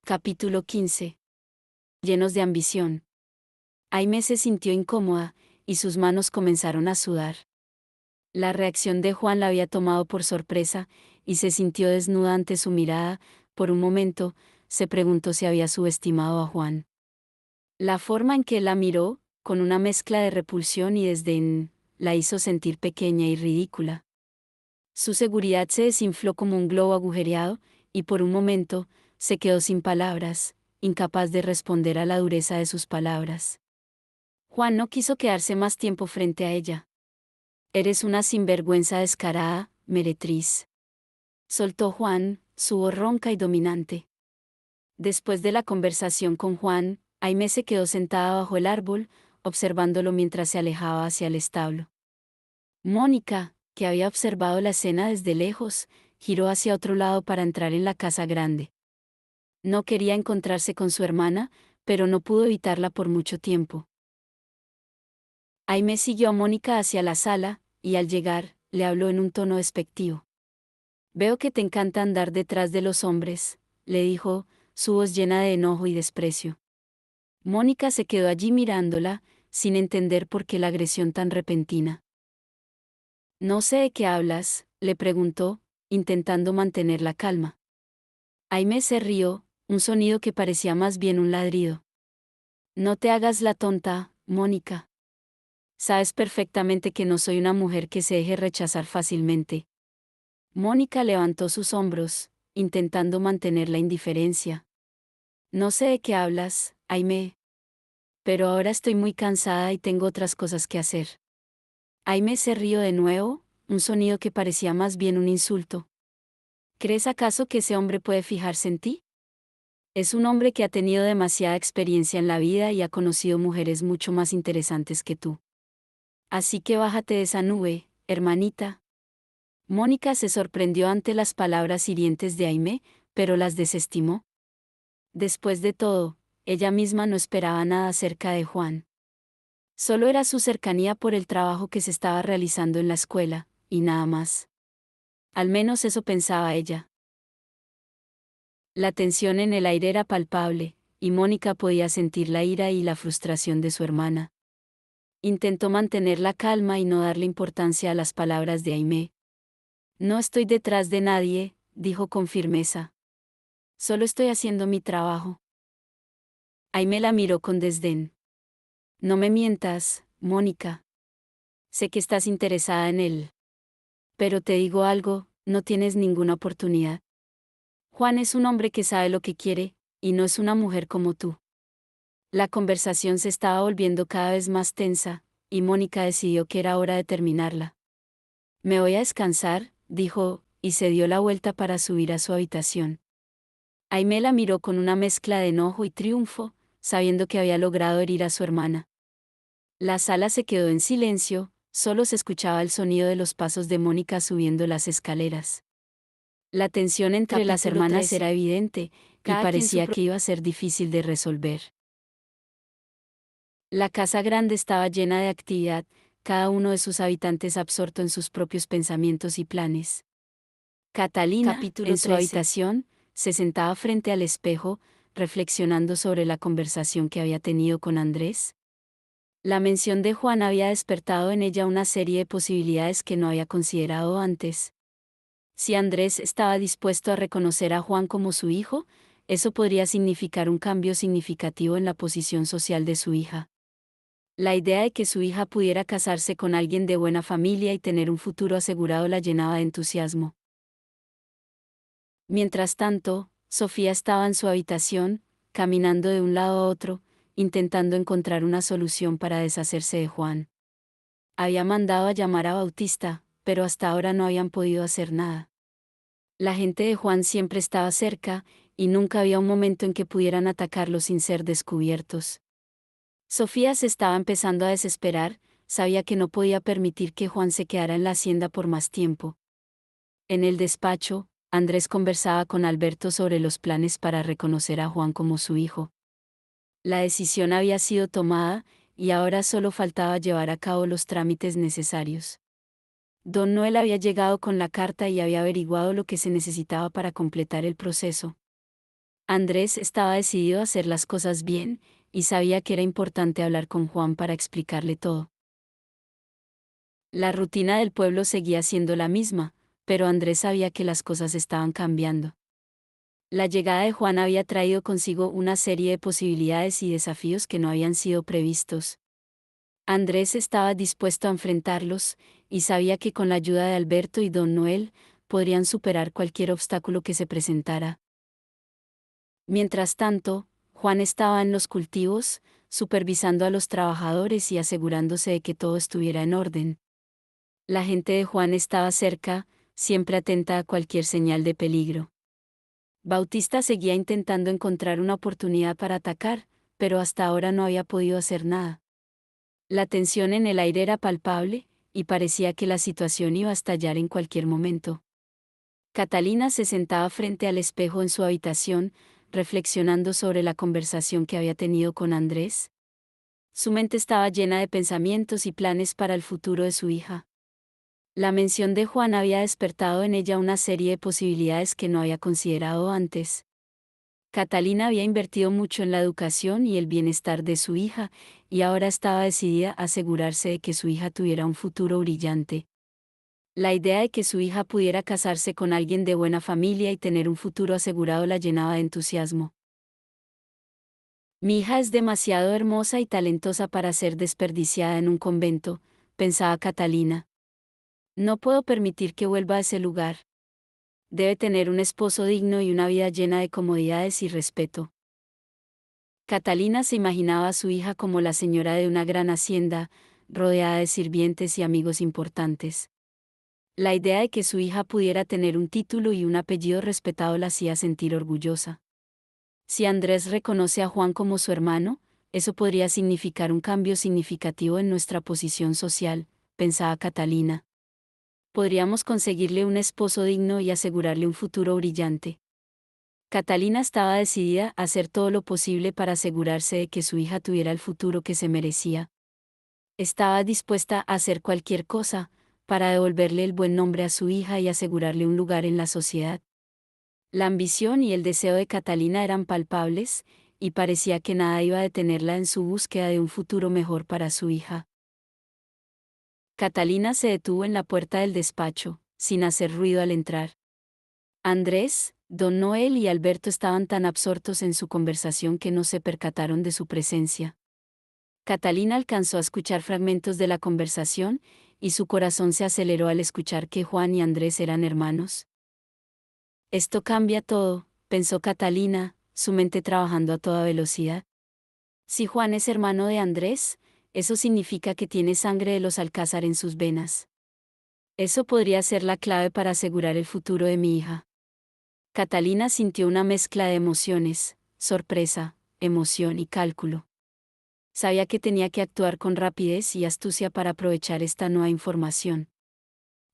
Capítulo 15. Llenos de ambición. Aimee se sintió incómoda, y sus manos comenzaron a sudar. La reacción de Juan la había tomado por sorpresa, y se sintió desnuda ante su mirada. Por un momento, se preguntó si había subestimado a Juan. La forma en que él la miró, con una mezcla de repulsión y desdén, la hizo sentir pequeña y ridícula. Su seguridad se desinfló como un globo agujereado, y por un momento, se quedó sin palabras, incapaz de responder a la dureza de sus palabras. Juan no quiso quedarse más tiempo frente a ella. «Eres una sinvergüenza descarada, meretriz», soltó Juan, su voz ronca y dominante. Después de la conversación con Juan, Aimee se quedó sentada bajo el árbol, observándolo mientras se alejaba hacia el establo. Mónica, que había observado la escena desde lejos, giró hacia otro lado para entrar en la casa grande. No quería encontrarse con su hermana, pero no pudo evitarla por mucho tiempo. Aimee siguió a Mónica hacia la sala, y al llegar, le habló en un tono despectivo. «Veo que te encanta andar detrás de los hombres», le dijo, su voz llena de enojo y desprecio. Mónica se quedó allí mirándola, sin entender por qué la agresión tan repentina. «No sé de qué hablas», le preguntó, intentando mantener la calma. Aimee se rió, un sonido que parecía más bien un ladrido. «No te hagas la tonta, Mónica. Sabes perfectamente que no soy una mujer que se deje rechazar fácilmente». Mónica levantó sus hombros, intentando mantener la indiferencia. «No sé de qué hablas, Aimee. Pero ahora estoy muy cansada y tengo otras cosas que hacer». Aimee se rió de nuevo, un sonido que parecía más bien un insulto. «¿Crees acaso que ese hombre puede fijarse en ti? Es un hombre que ha tenido demasiada experiencia en la vida y ha conocido mujeres mucho más interesantes que tú. Así que bájate de esa nube, hermanita». Mónica se sorprendió ante las palabras hirientes de Aimee, pero las desestimó. Después de todo, ella misma no esperaba nada acerca de Juan. Solo era su cercanía por el trabajo que se estaba realizando en la escuela, y nada más. Al menos eso pensaba ella. La tensión en el aire era palpable, y Mónica podía sentir la ira y la frustración de su hermana. Intentó mantener la calma y no darle importancia a las palabras de Aimee. «No estoy detrás de nadie», dijo con firmeza. «Solo estoy haciendo mi trabajo». Aimee la miró con desdén. «No me mientas, Mónica. Sé que estás interesada en él. Pero te digo algo, no tienes ninguna oportunidad. Juan es un hombre que sabe lo que quiere, y no es una mujer como tú». La conversación se estaba volviendo cada vez más tensa, y Mónica decidió que era hora de terminarla. «Me voy a descansar», dijo, y se dio la vuelta para subir a su habitación. Aimee la miró con una mezcla de enojo y triunfo, sabiendo que había logrado herir a su hermana. La sala se quedó en silencio, solo se escuchaba el sonido de los pasos de Mónica subiendo las escaleras. La tensión entre las Capítulo hermanas 13. era evidente, y Cada quien su parecía que iba a ser difícil de resolver. La casa grande estaba llena de actividad, cada uno de sus habitantes absorto en sus propios pensamientos y planes. Catalina, Capítulo en su 13. habitación, se sentaba frente al espejo, reflexionando sobre la conversación que había tenido con Andrés. La mención de Juan había despertado en ella una serie de posibilidades que no había considerado antes. Si Andrés estaba dispuesto a reconocer a Juan como su hijo, eso podría significar un cambio significativo en la posición social de su hija. La idea de que su hija pudiera casarse con alguien de buena familia y tener un futuro asegurado la llenaba de entusiasmo. Mientras tanto, Sofía estaba en su habitación, caminando de un lado a otro, intentando encontrar una solución para deshacerse de Juan. Había mandado a llamar a Bautista, pero hasta ahora no habían podido hacer nada. La gente de Juan siempre estaba cerca, y nunca había un momento en que pudieran atacarlo sin ser descubiertos. Sofía se estaba empezando a desesperar, sabía que no podía permitir que Juan se quedara en la hacienda por más tiempo. En el despacho, Andrés conversaba con Alberto sobre los planes para reconocer a Juan como su hijo. La decisión había sido tomada, y ahora solo faltaba llevar a cabo los trámites necesarios. Don Noel había llegado con la carta y había averiguado lo que se necesitaba para completar el proceso. Andrés estaba decidido a hacer las cosas bien, y sabía que era importante hablar con Juan para explicarle todo. La rutina del pueblo seguía siendo la misma, pero Andrés sabía que las cosas estaban cambiando. La llegada de Juan había traído consigo una serie de posibilidades y desafíos que no habían sido previstos. Andrés estaba dispuesto a enfrentarlos, y sabía que con la ayuda de Alberto y don Noel, podrían superar cualquier obstáculo que se presentara. Mientras tanto, Juan estaba en los cultivos, supervisando a los trabajadores y asegurándose de que todo estuviera en orden. La gente de Juan estaba cerca, siempre atenta a cualquier señal de peligro. Bautista seguía intentando encontrar una oportunidad para atacar, pero hasta ahora no había podido hacer nada. La tensión en el aire era palpable, y parecía que la situación iba a estallar en cualquier momento. Catalina se sentaba frente al espejo en su habitación, reflexionando sobre la conversación que había tenido con Andrés. Su mente estaba llena de pensamientos y planes para el futuro de su hija. La mención de Juan había despertado en ella una serie de posibilidades que no había considerado antes. Catalina había invertido mucho en la educación y el bienestar de su hija, y ahora estaba decidida a asegurarse de que su hija tuviera un futuro brillante. La idea de que su hija pudiera casarse con alguien de buena familia y tener un futuro asegurado la llenaba de entusiasmo. Mi hija es demasiado hermosa y talentosa para ser desperdiciada en un convento, pensaba Catalina. No puedo permitir que vuelva a ese lugar. Debe tener un esposo digno y una vida llena de comodidades y respeto. Catalina se imaginaba a su hija como la señora de una gran hacienda, rodeada de sirvientes y amigos importantes. La idea de que su hija pudiera tener un título y un apellido respetado la hacía sentir orgullosa. Si Andrés reconoce a Juan como su hermano, eso podría significar un cambio significativo en nuestra posición social, pensaba Catalina. Podríamos conseguirle un esposo digno y asegurarle un futuro brillante. Catalina estaba decidida a hacer todo lo posible para asegurarse de que su hija tuviera el futuro que se merecía. Estaba dispuesta a hacer cualquier cosa, para devolverle el buen nombre a su hija y asegurarle un lugar en la sociedad. La ambición y el deseo de Catalina eran palpables, y parecía que nada iba a detenerla en su búsqueda de un futuro mejor para su hija. Catalina se detuvo en la puerta del despacho, sin hacer ruido al entrar. Andrés, don Noel y Alberto estaban tan absortos en su conversación que no se percataron de su presencia. Catalina alcanzó a escuchar fragmentos de la conversación, y su corazón se aceleró al escuchar que Juan y Andrés eran hermanos. Esto cambia todo, pensó Catalina, su mente trabajando a toda velocidad. Si Juan es hermano de Andrés, eso significa que tiene sangre de los Alcázar en sus venas. Eso podría ser la clave para asegurar el futuro de mi hija. Catalina sintió una mezcla de emociones, sorpresa, emoción y cálculo. Sabía que tenía que actuar con rapidez y astucia para aprovechar esta nueva información.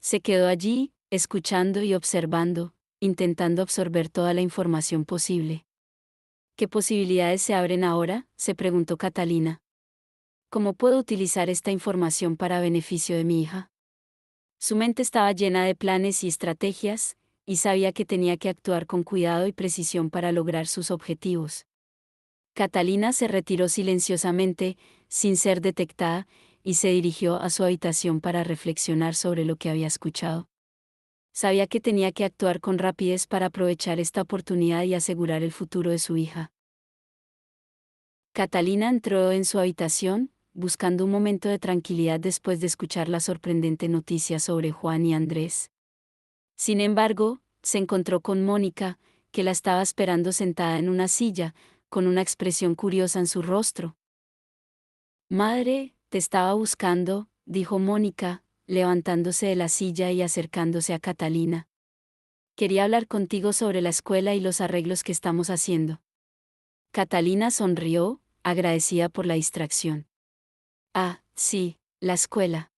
Se quedó allí, escuchando y observando, intentando absorber toda la información posible. ¿Qué posibilidades se abren ahora?, se preguntó Catalina. ¿Cómo puedo utilizar esta información para beneficio de mi hija? Su mente estaba llena de planes y estrategias, y sabía que tenía que actuar con cuidado y precisión para lograr sus objetivos. Catalina se retiró silenciosamente, sin ser detectada, y se dirigió a su habitación para reflexionar sobre lo que había escuchado. Sabía que tenía que actuar con rapidez para aprovechar esta oportunidad y asegurar el futuro de su hija. Catalina entró en su habitación, buscando un momento de tranquilidad después de escuchar la sorprendente noticia sobre Juan y Andrés. Sin embargo, se encontró con Mónica, que la estaba esperando sentada en una silla, con una expresión curiosa en su rostro. «Madre, te estaba buscando», dijo Mónica, levantándose de la silla y acercándose a Catalina. «Quería hablar contigo sobre la escuela y los arreglos que estamos haciendo». Catalina sonrió, agradecida por la distracción. «Ah, sí, la escuela.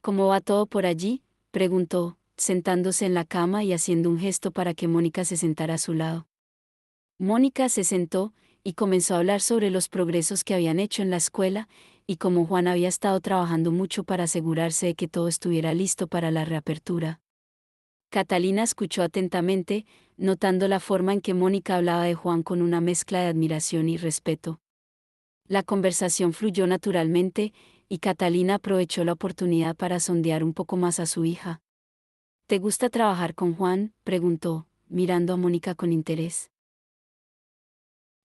¿Cómo va todo por allí?», preguntó, sentándose en la cama y haciendo un gesto para que Mónica se sentara a su lado. Mónica se sentó, y comenzó a hablar sobre los progresos que habían hecho en la escuela, y cómo Juan había estado trabajando mucho para asegurarse de que todo estuviera listo para la reapertura. Catalina escuchó atentamente, notando la forma en que Mónica hablaba de Juan con una mezcla de admiración y respeto. La conversación fluyó naturalmente, y Catalina aprovechó la oportunidad para sondear un poco más a su hija. ¿Te gusta trabajar con Juan?, preguntó, mirando a Mónica con interés.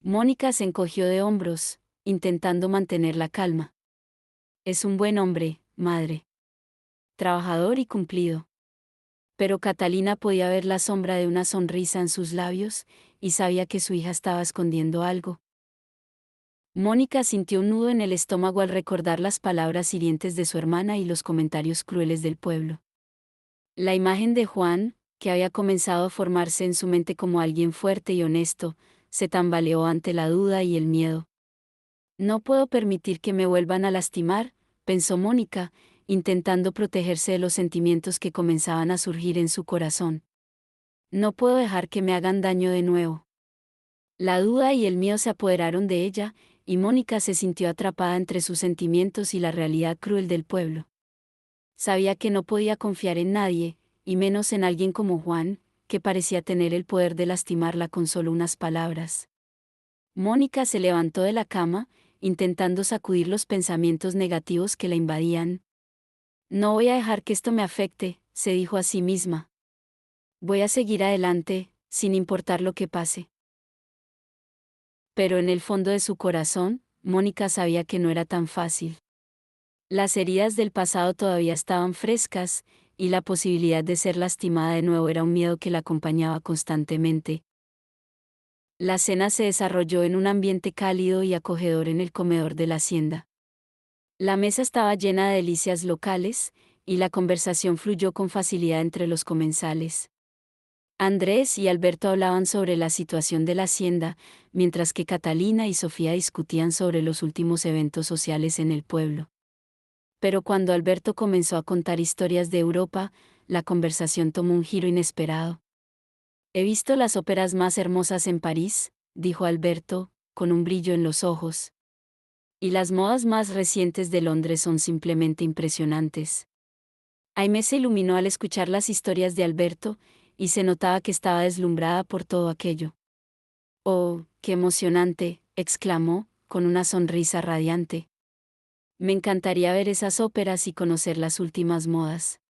Mónica se encogió de hombros, intentando mantener la calma. Es un buen hombre, madre. Trabajador y cumplido. Pero Catalina podía ver la sombra de una sonrisa en sus labios, y sabía que su hija estaba escondiendo algo. Mónica sintió un nudo en el estómago al recordar las palabras hirientes de su hermana y los comentarios crueles del pueblo. La imagen de Juan, que había comenzado a formarse en su mente como alguien fuerte y honesto, se tambaleó ante la duda y el miedo. No puedo permitir que me vuelvan a lastimar, pensó Mónica, intentando protegerse de los sentimientos que comenzaban a surgir en su corazón. No puedo dejar que me hagan daño de nuevo. La duda y el miedo se apoderaron de ella, y Mónica se sintió atrapada entre sus sentimientos y la realidad cruel del pueblo. Sabía que no podía confiar en nadie, y menos en alguien como Juan, que parecía tener el poder de lastimarla con solo unas palabras. Mónica se levantó de la cama, intentando sacudir los pensamientos negativos que la invadían. No voy a dejar que esto me afecte, se dijo a sí misma. Voy a seguir adelante, sin importar lo que pase. Pero en el fondo de su corazón, Mónica sabía que no era tan fácil. Las heridas del pasado todavía estaban frescas, y la posibilidad de ser lastimada de nuevo era un miedo que la acompañaba constantemente. La cena se desarrolló en un ambiente cálido y acogedor en el comedor de la hacienda. La mesa estaba llena de delicias locales, y la conversación fluyó con facilidad entre los comensales. Andrés y Alberto hablaban sobre la situación de la hacienda, mientras que Catalina y Sofía discutían sobre los últimos eventos sociales en el pueblo. Pero cuando Alberto comenzó a contar historias de Europa, la conversación tomó un giro inesperado. He visto las óperas más hermosas en París, dijo Alberto, con un brillo en los ojos. Y las modas más recientes de Londres son simplemente impresionantes. Aimee se iluminó al escuchar las historias de Alberto, y se notaba que estaba deslumbrada por todo aquello. «Oh, qué emocionante», exclamó, con una sonrisa radiante. «Me encantaría ver esas óperas y conocer las últimas modas».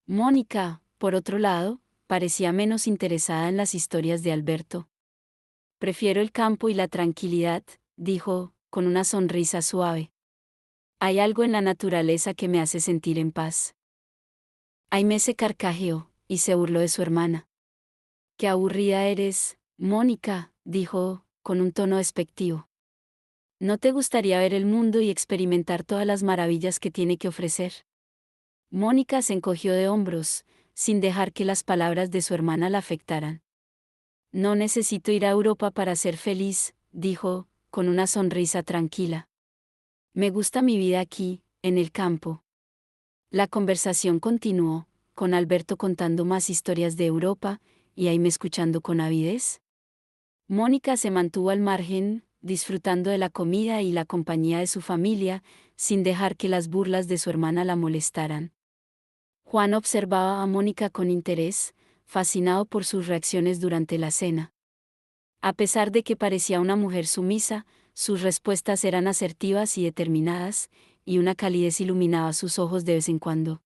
Mónica, por otro lado, parecía menos interesada en las historias de Alberto. «Prefiero el campo y la tranquilidad», dijo, con una sonrisa suave. «Hay algo en la naturaleza que me hace sentir en paz». Aimee se carcajeó, y se burló de su hermana. «Qué aburrida eres, Mónica», dijo, con un tono despectivo. «¿No te gustaría ver el mundo y experimentar todas las maravillas que tiene que ofrecer?» Mónica se encogió de hombros, sin dejar que las palabras de su hermana la afectaran. «No necesito ir a Europa para ser feliz», dijo, con una sonrisa tranquila. «Me gusta mi vida aquí, en el campo». La conversación continuó, con Alberto contando más historias de Europa, y Aimee escuchando con avidez. Mónica se mantuvo al margen, disfrutando de la comida y la compañía de su familia, sin dejar que las burlas de su hermana la molestaran. Juan observaba a Mónica con interés, fascinado por sus reacciones durante la cena. A pesar de que parecía una mujer sumisa, sus respuestas eran asertivas y determinadas, y una calidez iluminaba sus ojos de vez en cuando.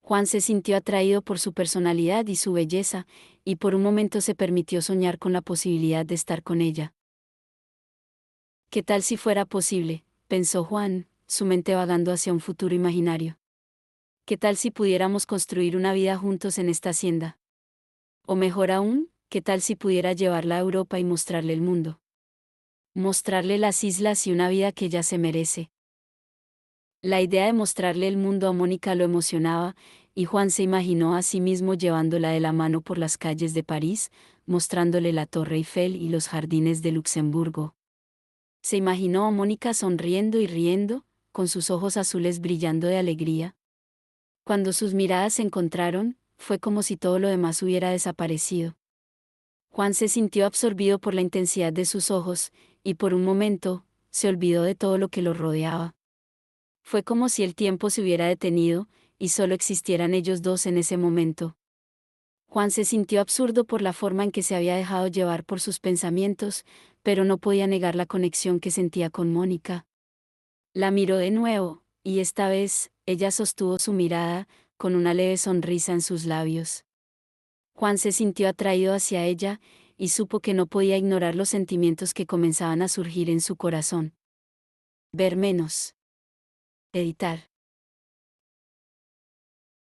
Juan se sintió atraído por su personalidad y su belleza, y por un momento se permitió soñar con la posibilidad de estar con ella. «¿Qué tal si fuera posible?», pensó Juan, su mente vagando hacia un futuro imaginario. «¿Qué tal si pudiéramos construir una vida juntos en esta hacienda? O mejor aún, ¿qué tal si pudiera llevarla a Europa y mostrarle el mundo? Mostrarle las islas y una vida que ella se merece». La idea de mostrarle el mundo a Mónica lo emocionaba, y Juan se imaginó a sí mismo llevándola de la mano por las calles de París, mostrándole la Torre Eiffel y los jardines de Luxemburgo. Se imaginó a Mónica sonriendo y riendo, con sus ojos azules brillando de alegría. Cuando sus miradas se encontraron, fue como si todo lo demás hubiera desaparecido. Juan se sintió absorbido por la intensidad de sus ojos, y por un momento, se olvidó de todo lo que lo rodeaba. Fue como si el tiempo se hubiera detenido, y solo existieran ellos dos en ese momento. Juan se sintió absurdo por la forma en que se había dejado llevar por sus pensamientos, pero no podía negar la conexión que sentía con Mónica. La miró de nuevo, y esta vez, ella sostuvo su mirada, con una leve sonrisa en sus labios. Juan se sintió atraído hacia ella, y supo que no podía ignorar los sentimientos que comenzaban a surgir en su corazón. Ver menos. Editar.